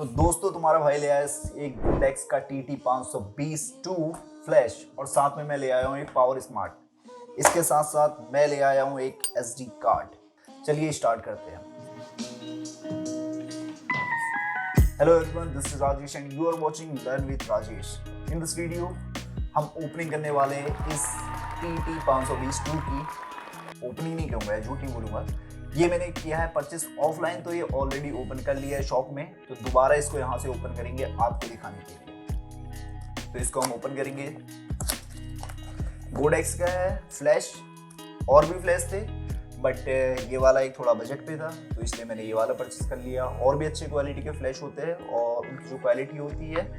तो दोस्तों तुम्हारा भाई ले आया एक गुडेक्स का TT 520 2 फ्लैश और साथ में मैं ले आया हूँ एक पावर स्मार्ट। इसके साथ साथ मैं ले आया हूँ एक SD कार्ड। चलिए स्टार्ट करते हैं। Hello everyone, this is Rajesh and you are watching learn with Rajesh. In this video हम ओपनिंग करने वाले हैं इस TT 520 2 की। ओपनिंग नहीं करूँगा, झूठ नहीं बोलूँगा। ये मैंने किया है परचेस ऑफलाइन, तो ये ऑलरेडी ओपन कर लिया है शॉप में, तो दोबारा इसको यहाँ से ओपन करेंगे आपको दिखाने के लिए। तो इसको हम ओपन करेंगे। गोडेक्स का है फ्लैश, और भी फ्लैश थे बट ये वाला एक थोड़ा बजट पे था, तो इसलिए मैंने ये वाला परचेस कर लिया। और भी अच्छे क्वालिटी के फ्लैश होते हैं और उनकी जो क्वालिटी होती है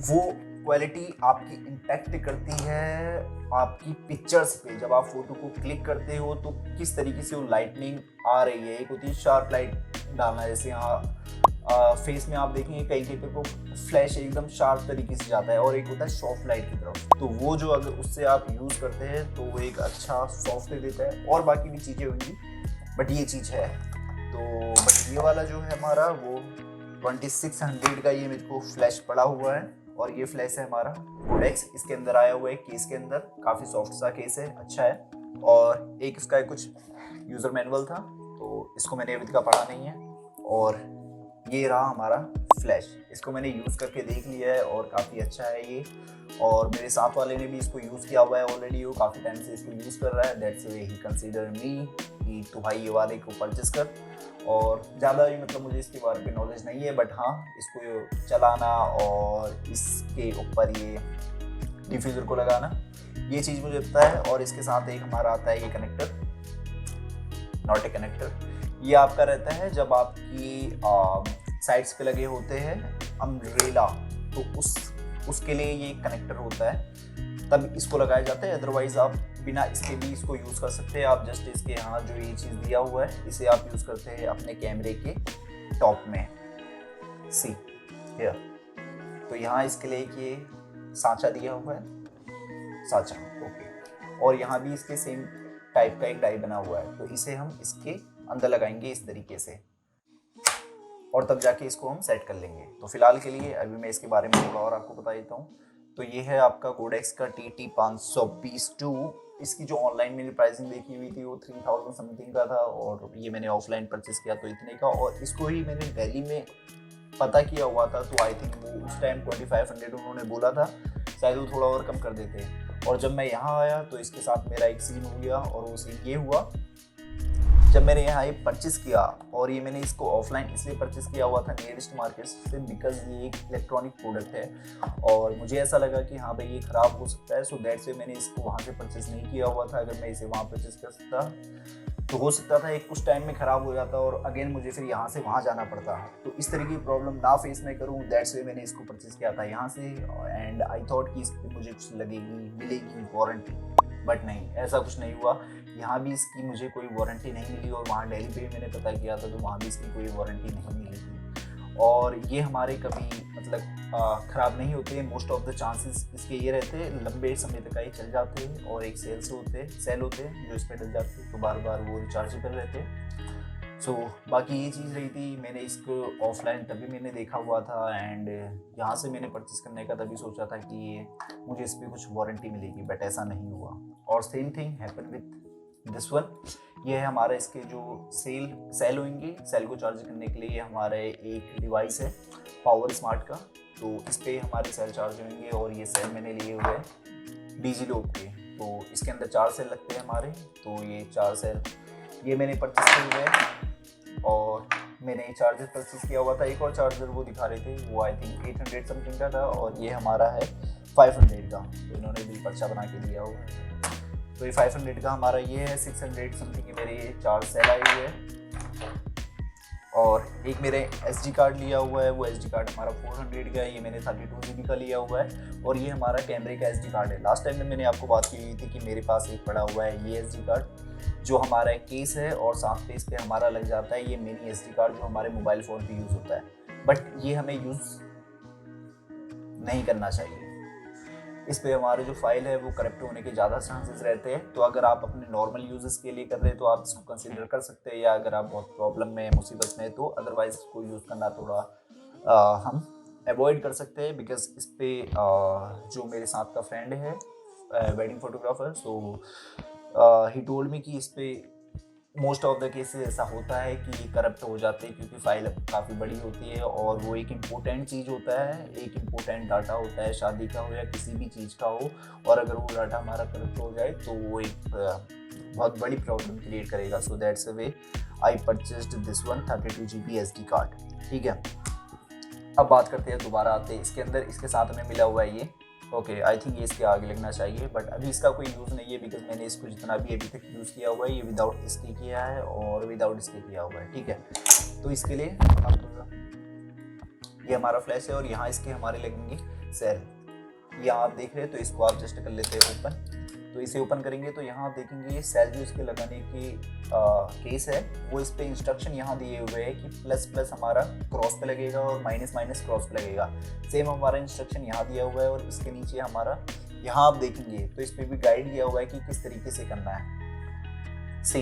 वो क्वालिटी आपकी इम्पैक्ट करती है आपकी पिक्चर्स पे। जब आप फोटो को क्लिक करते हो तो किस तरीके से वो लाइटनिंग आ रही है। एक होती है शार्प लाइट डालना, जैसे यहाँ फेस में आप देखेंगे कई पे को फ्लैश एकदम शार्प तरीके से जाता है, और एक होता है सॉफ्ट लाइट की तरफ। तो वो जो अगर उससे आप यूज़ करते हैं तो वो एक अच्छा सॉफ्ट देता है। और बाकी भी चीज़ें होंगी बट ये चीज़ है। तो बट ये वाला जो है हमारा वो 2600 का ये मेरे को फ्लैश पड़ा हुआ है, और ये फ्लैश है हमारा गोडेक्स। इसके अंदर आया हुआ है केस के अंदर, काफ़ी सॉफ्ट सा केस है, अच्छा है। और एक इसका कुछ यूज़र मैनुअल था, तो इसको मैंने अभी तक पढ़ा नहीं है। और ये रहा हमारा फ्लैश, इसको मैंने यूज़ करके देख लिया है और काफ़ी अच्छा है ये। और मेरे साथ वाले ने भी इसको यूज़ किया हुआ है ऑलरेडी, वो काफ़ी टाइम से इसको यूज़ कर रहा है। दैट्स वे ही कंसीडर मी कि तो भाई ये वाले को परचेस कर। और ज़्यादा भी मतलब मुझे इसके बारे में नॉलेज नहीं है, बट हाँ इसको चलाना और इसके ऊपर ये डिफ्यूज़र को लगाना, ये चीज़ मुझे पता है। और इसके साथ एक हमारा आता है ये कनेक्टर, नॉट ए कनेक्टर। ये आपका रहता है जब आपकी साइड्स पे लगे होते हैं अम्ब्रेला, तो उसके लिए ये कनेक्टर होता है, तब इसको लगाया जाता है। अदरवाइज आप बिना इसके भी इसको यूज़ कर सकते हैं। आप जस्ट इसके यहाँ जो ये चीज़ दिया हुआ है इसे आप यूज़ करते हैं अपने कैमरे के टॉप में। सी हियर, तो यहाँ इसके लिए ये सांचा दिया हुआ है, सांचा, ओके। और यहाँ भी इसके सेम टाइप का एक डाई बना हुआ है, तो इसे हम इसके अंदर लगाएंगे इस तरीके से, और तब जाके इसको हम सेट कर लेंगे। तो फिलहाल के लिए अभी मैं इसके बारे में थोड़ा और आपको बता देता हूँ। तो ये है आपका गोडेक्स का TT 520 2। इसकी जो ऑनलाइन मैंने प्राइसिंग देखी हुई थी वो 3000 समथिंग का था, और ये मैंने ऑफलाइन परचेस किया तो इतने का। और इसको ही मैंने दिल्ली में पता किया हुआ था, तो आई थिंक वो उस टाइम 2500 उन्होंने बोला था, शायद वो थोड़ा और कम कर देते। और जब मैं यहाँ आया तो इसके साथ मेरा एक सीन हो गया, और वो सीन ये हुआ जब मैंने यहाँ ये परचेस किया। और ये मैंने इसको ऑफलाइन इसलिए परचेस किया हुआ था नियरेस्ट मार्केट से, बिकॉज ये एक इलेक्ट्रॉनिक प्रोडक्ट है और मुझे ऐसा लगा कि हाँ भाई ये ख़राब हो सकता है। सो दैट्स वे मैंने इसको वहाँ से परचेस नहीं किया हुआ था। अगर मैं इसे वहाँ परचेस कर सकता तो हो सकता था एक कुछ टाइम में ख़राब हो जाता और अगेन मुझे फिर यहाँ से वहाँ जाना पड़ता। तो इस तरह की प्रॉब्लम ना फेस मैं करूँ, दैट्स वे मैंने इसको परचेस किया था यहाँ से। एंड आई थॉट कि इस पर मुझे कुछ लगेगी, मिलेगी वारंटी, बट नहीं, ऐसा कुछ नहीं हुआ। यहाँ भी इसकी मुझे कोई वारंटी नहीं मिली, और वहाँ दिल्ली पे भी मैंने पता किया था तो वहाँ भी इसकी कोई वारंटी नहीं मिली थी। और ये हमारे कभी मतलब ख़राब नहीं होते। मोस्ट ऑफ द चांसेस इसके ये रहते हैं लंबे समय तक ये चल जाते हैं, और एक सेल होते हैं जो इस पर डल जाते हैं, तो बार बार वो रिचार्जेबल रहते हैं। सो बाकी ये चीज़ रही थी। मैंने इसको ऑफलाइन तभी मैंने देखा हुआ था, एंड यहाँ से मैंने परचेस करने का तभी सोचा था कि ये मुझे इस पर कुछ वारंटी मिलेगी, बट ऐसा नहीं हुआ। और same thing happen with this one. ये है हमारा इसके जो सेल होंगे, सेल को चार्ज करने के लिए हमारे एक डिवाइस है पावर स्मार्ट का, तो इस पर हमारे सेल चार्ज होंगे। और ये सेल मैंने लिए हुए हैं DigiLock के, तो इसके अंदर 4 सेल लगते हैं हमारे। तो ये 4 सेल ये मैंने परचेस किए हुए हैं, और मैंने चार्जर परचेस किया हुआ था। एक और चार्जर वो दिखा रहे थे, वो आई थिंक 800 समथिंग का था, और ये हमारा है 500 का, तो इन्होंने भी पर्चा बना के दिया हुआ है। तो ये 500 का हमारा ये है। 600 समथिंग के मेरे ये 4 सेल आए हुए हैं, और एक मेरे SD कार्ड लिया हुआ है। वो SD कार्ड हमारा 400 का है, ये मैंने 32 GB का लिया हुआ है। और ये हमारा कैमरे का SD कार्ड है। लास्ट टाइम में मैंने आपको बात की हुई थी कि मेरे पास एक पड़ा हुआ है ये SD कार्ड जो हमारा केस है, और साथ पे इस पर हमारा लग जाता है ये मिनी SD कार्ड जो हमारे मोबाइल फ़ोन पे यूज़ होता है, बट ये हमें यूज़ नहीं करना चाहिए। इस पे हमारे जो फाइल है वो करप्ट होने के ज़्यादा चांसेस रहते हैं। तो अगर आप अपने नॉर्मल यूजेस के लिए कर रहे हैं तो आप इसको कंसीडर कर सकते हैं, या अगर आप बहुत प्रॉब्लम में मुसीबत में है तो अदरवाइज इसको यूज़ करना थोड़ा हम अवॉइड कर सकते हैं, बिकॉज इस पे जो मेरे साथ का फ्रेंड है wedding photographer, so he told me कि इस पे मोस्ट ऑफ द केसेस ऐसा होता है कि ये करप्ट हो जाते हैं, क्योंकि फाइल काफ़ी बड़ी होती है और वो एक इम्पोर्टेंट चीज़ होता है, एक इम्पोर्टेंट डाटा होता है, शादी का हो या किसी भी चीज़ का हो, और अगर वो डाटा हमारा करप्ट हो जाए तो वो एक बहुत बड़ी प्रॉब्लम क्रिएट करेगा। So that's a way I purchased this one 32 GB SD card. ठीक है, अब बात करते हैं, दोबारा आते हैं इसके अंदर, इसके साथ में मिला हुआ है ये। ओके, आई थिंक ये इसके आगे लगना चाहिए, बट अभी इसका कोई यूज़ नहीं है, बिकॉज मैंने इसको जितना भी अभी तक यूज़ किया हुआ है ये विदाउट इसके किया है और विदाउट इसके किया हुआ है। ठीक है, तो इसके लिए ये हमारा फ्लैश है और यहाँ इसके हमारे लगेंगे सेल। यहाँ आप देख रहे हैं, तो इसको आप जस्ट कर लेते हैं ओपन। तो इसे ओपन करेंगे तो यहाँ आप देखेंगे सेल जो इसके लगाने की केस है, वो इस पे इंस्ट्रक्शन यहाँ दिए हुए हैं कि प्लस प्लस हमारा क्रॉस पे लगेगा और माइनस माइनस क्रॉस पे लगेगा। सेम हमारा इंस्ट्रक्शन यहाँ दिया हुआ है और इसके नीचे हमारा यहाँ आप देखेंगे तो इस पे भी गाइड दिया हुआ है कि किस तरीके से करना है। सी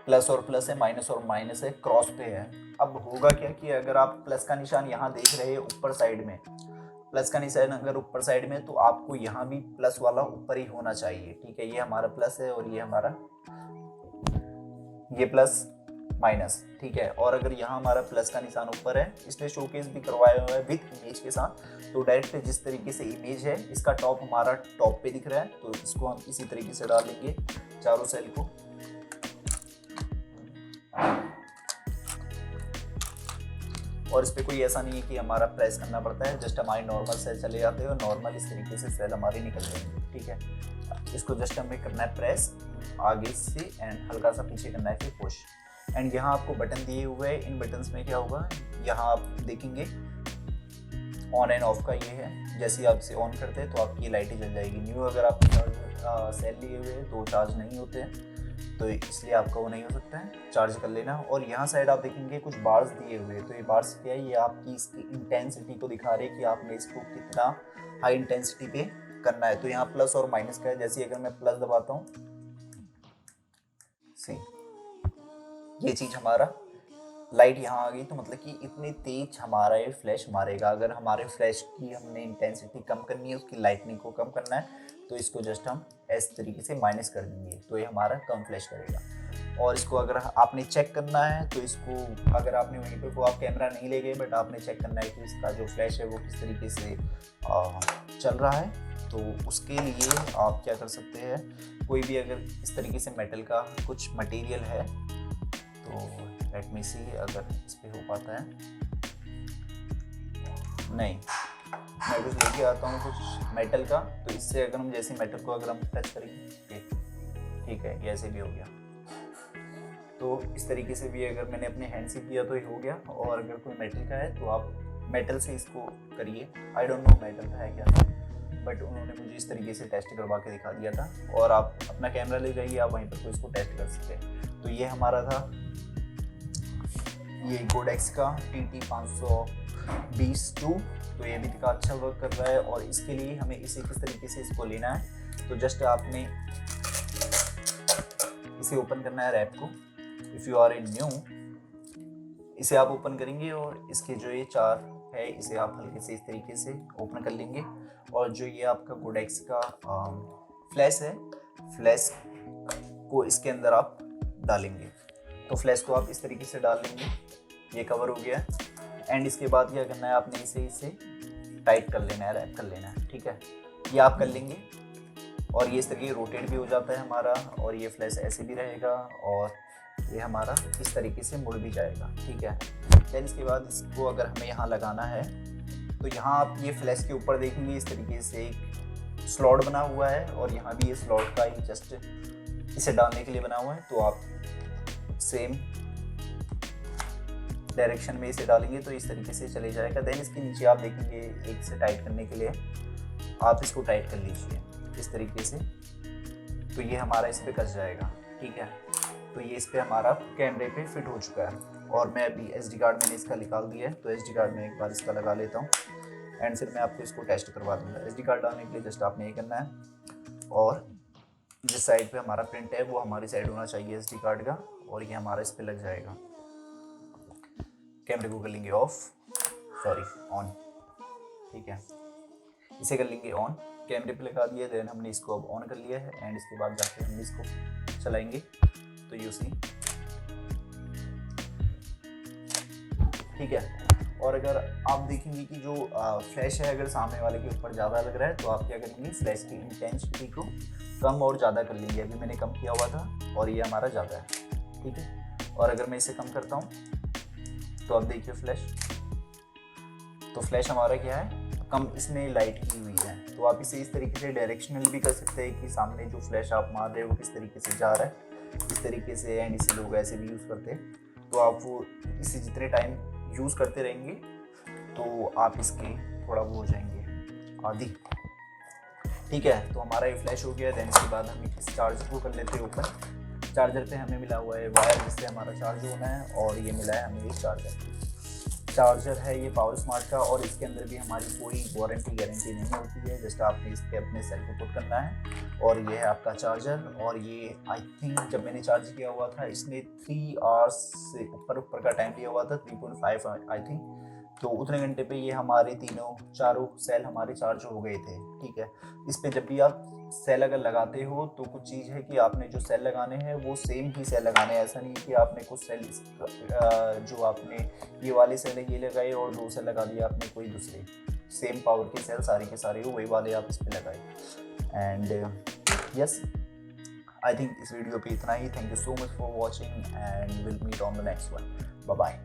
प्लस और प्लस है, माइनस और माइनस है, क्रॉस पे है। अब होगा क्या कि अगर आप प्लस का निशान यहाँ देख रहे हैं ऊपर साइड में, प्लस का निशान अगर ऊपर साइड में, तो आपको यहाँ भी प्लस वाला ऊपर ही होना चाहिए। ठीक है, ये हमारा प्लस है और ये हमारा ये प्लस माइनस। ठीक है, और अगर यहाँ हमारा प्लस का निशान ऊपर है, इसलिए शोकेस भी करवाया हुआ है विथ इमेज के साथ, तो डायरेक्ट जिस तरीके से इमेज है इसका टॉप हमारा टॉप पे दिख रहा है, तो इसको हम इसी तरीके से डालेंगे चारों सेल को। और इस पर कोई ऐसा नहीं है कि हमारा प्रेस करना पड़ता है, जस्ट हमारे नॉर्मल सेल चले जाते हैं और नॉर्मल इस तरीके से सेल हमारे निकल जाएंगे। ठीक है, इसको जस्ट हमें करना है प्रेस आगे से एंड हल्का सा पीछे करना है, फिर पुश। एंड यहाँ आपको बटन दिए हुए हैं, इन बटन्स में क्या होगा, यहाँ आप देखेंगे ऑन एंड ऑफ का ये है, जैसे आप इसे ऑन करते हैं तो आपकी लाइटें जल जाएगी। न्यू अगर आप सेल लिए हुए हैं तो चार्ज नहीं होते हैं, तो इसलिए आपका वो नहीं हो सकता है, चार्ज कर लेना। और यहाँ साइड आप देखेंगे कुछ बार्स दिए हुए हैं, तो ये बार्स क्या है, ये आपकी इसकी इंटेंसिटी को दिखा रहे हैं कि आपने इसको कितना हाई इंटेंसिटी पे करना है। तो यहाँ प्लस और माइनस का है, जैसे अगर मैं प्लस दबाता हूँ, सी ये चीज़ हमारा लाइट यहाँ आ गई, तो मतलब कि इतनी तेज हमारा ये फ्लैश मारेगा। अगर हमारे फ्लैश की हमने इंटेंसिटी कम करनी है, उसकी लाइटनिंग को कम करना है, तो इसको जस्ट हम इस तरीके से माइनस कर देंगे, तो ये हमारा कम फ्लैश करेगा। और इसको अगर आपने चेक करना है, तो इसको अगर आपने वहीं पे को आप कैमरा नहीं ले गए, बट आपने चेक करना है कि इसका जो फ्लैश है वो किस तरीके से चल रहा है, तो उसके लिए आप क्या कर सकते हैं, कोई भी अगर इस तरीके से मेटल का कुछ मटेरियल है, तो लेट मी सी अगर इस पे हो पाता है, नहीं, मैं कुछ लेके आता हूँ कुछ मेटल का, तो इससे अगर हम जैसे मेटल को अगर हम टच करेंगे, ठीक है, ये ऐसे भी हो गया। तो इस तरीके से भी अगर मैंने अपने हैंड से किया तो ये हो गया। और अगर कोई मेटल का है तो आप मेटल से इसको करिए। आई डोंट नो मेटल का है क्या था, बट उन्होंने मुझे इस तरीके से टेस्ट करवा के दिखा दिया था। और आप अपना कैमरा ले जाइए, आप वहीं पर तो इसको टेस्ट कर सकते हैं। तो ये हमारा था ये कोडेक्स का TT520-2, तो ये भी का अच्छा वर्क कर रहा है। और इसके लिए हमें इसे किस तरीके से इसको लेना है, तो जस्ट आपने इसे ओपन करना है रैप को। If you are in new, इसे आप ओपन करेंगे और इसके जो ये चार है इसे आप हल्के से इस तरीके से ओपन कर लेंगे। और जो ये आपका कोडेक्स का फ्लैश है, फ्लैश को इसके अंदर आप डालेंगे। तो फ्लैश को आप इस तरीके से डाल लेंगे, ये कवर हो गया। एंड इसके बाद क्या करना है, आपने इसे टाइट कर लेना है, रैप कर लेना है। ठीक है, ये आप कर लेंगे और ये इस तरीके रोटेट भी हो जाता है हमारा, और ये फ्लैश ऐसे भी रहेगा और ये हमारा इस तरीके से मुड़ भी जाएगा। ठीक है, देन इसके बाद इसको अगर हमें यहाँ लगाना है, तो यहाँ आप ये फ्लैश के ऊपर देखेंगे इस तरीके से एक स्लॉट बना हुआ है, और यहाँ भी ये स्लॉट का ही जस्ट इसे डालने के लिए बना हुआ है। तो आप सेम डायरेक्शन में इसे डालेंगे तो इस तरीके से चले जाएगा। देन इसके नीचे आप देखेंगे एक से टाइट करने के लिए आप इसको टाइट कर लीजिए इस तरीके से, तो ये हमारा इस पर कस जाएगा। ठीक है, तो ये इस पर हमारा कैमरे पे फिट हो चुका है। और मैं अभी SD कार्ड मैंने इसका निकाल दिया है, तो SD कार्ड में एक बार इसका लगा लेता हूँ एंड फिर मैं आपको इसको टेस्ट करवा दूँगा। SD कार्ड डालने के लिए जस्ट आपने ये करना है, और जिस साइड पे हमारा प्रिंट है वो हमारी साइड होना चाहिए SD कार्ड का, और ये हमारा इस पर लग जाएगा। कैमरे को कर लेंगे ऑफ। सॉरी ऑन, ठीक है। इसे कर लेंगे ऑन, कैमरे पे लगा दिया, देन हमने इसको अब ऑन कर लिया है एंड इसके बाद जाके हम इसको चलाएंगे तो यू सी, ठीक है। और अगर आप देखेंगे कि जो फ्लैश है अगर सामने वाले के ऊपर ज़्यादा लग रहा है तो आप क्या करेंगे, फ्लैश की इंटेंसिटी को कम और ज़्यादा कर लेंगे। अभी मैंने कम किया हुआ था और ये हमारा ज़्यादा है, ठीक है। और अगर मैं इसे कम करता हूँ तो आप देखिए फ्लैश, तो फ्लैश हमारा क्या है, कम इसमें लाइट की हुई है। तो आप इसे इस तरीके से डायरेक्शनल भी कर सकते हैं कि सामने जो फ्लैश आप मार रहे हो किस तरीके से जा रहा है, इस तरीके से। एंड इसे लोग ऐसे भी यूज़ करते हैं। तो आप वो इसे जितने टाइम यूज़ करते रहेंगे तो आप इसके थोड़ा वो हो जाएंगे आदि, ठीक है। तो हमारा ये फ्लैश हो गया। देन इसके बाद हम इस चार्जर को कर लेते हैं ओपन। चार्जर पे हमें मिला हुआ है वायर जिससे हमारा चार्ज होना है, और ये मिला है हमें ये चार्जर है ये पावर स्मार्ट का, और इसके अंदर भी हमारी कोई वारंटी गारंटी नहीं होती है। जस्ट आपने इस पर अपने सेल को पुट करना है और ये है आपका चार्जर। और ये आई थिंक जब मैंने चार्ज किया हुआ था इसने 3 आवर्स से ऊपर का टाइम लिया हुआ था, 3.5 आई थिंक। तो उतने घंटे पे ये हमारे चारों सेल हमारे चार्ज हो गए थे, ठीक है। इस पे जब भी आप सेल अगर लगाते हो तो कुछ चीज़ है कि आपने जो सेल लगाने हैं वो सेम ही सेल लगाने हैं। ऐसा नहीं कि आपने कुछ सेल जो आपने ये वाले सेल है ये लगाए और 2 सेल लगा दिया आपने कोई दूसरे, सेम पावर के सेल सारे के सारे वही वाले आप इस पे लगाए। एंड यस, आई थिंक इस वीडियो पे इतना ही। Thank you so much for watching and will meet on the next one. Bye bye.